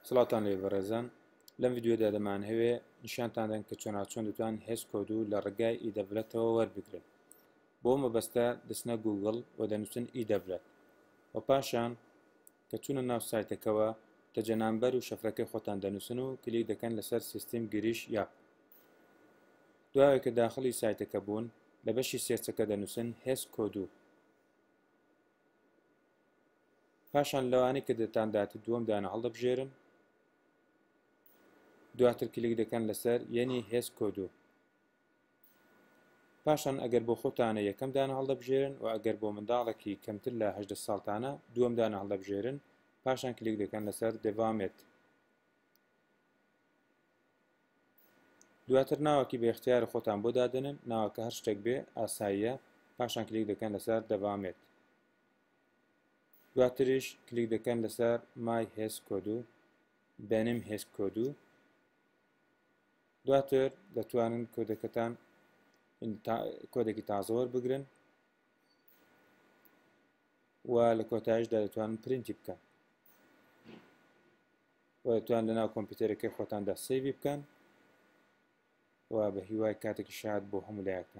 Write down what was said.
سڵاتان لێ بەڕێزان لەم ڤیدیۆدا دەمان هەوێ نیشانتاندەن کە چۆن دەتوان هێز کۆد و لە ڕێگای ئیدەڤلەتەوە وەربگرن. بۆ مەبەستە دەچنە گوگڵ و دەنووسن ئیدەڤلەت و پاشان کە چوونە ناو سایتەکەوە تەجەنامبەر و شەفرەکەی خۆتان دەنووسن و کلیک دەکەن لەسەر سیستم گریش یاپ. دوایە کە داخڵی سایتەکە بوون لە بەشی سێرچەکە دەنووسن هێز کۆد و پاشان لەوانەی کە دەتانداتی دووەم دانە هەڵدەبژێرن. دواتر کلیک دەکەن لەسەر یەنی هێز کۆد و پاشان ئەگەر بۆ خۆتانە یەکەم دانە هەڵدەبژێرن و ئەگەر بۆ منداڵێکی کەمتر لە 18 ساڵتانە دووەم دانە هەڵدەبژێرن. پاشان کلیک دەکەن لەسەر دەڤامێت. دواتر ناوەکی بە اختیار خۆتان بۆ دادنن، ناوەکە هەر شتێک بێ ئاساییە. پاشان کلیک دەکەن لەسەر دەڤامێت. دواتریش کلیک دەکەن لەسەر مای هێز کۆد و بەنم هێز کۆد و دواتر دەتوانن کۆدەکەتان کۆدێکی تازە وەربگرن و لە کۆتاییشدا دەتوانن پرینتی بکەن و دەتوان لەناو کۆمپیوتەرەکەی خۆتاندا سەیڤی بکەن و بە هیوای کاتێکی شاد بۆ هەموو لایەکە.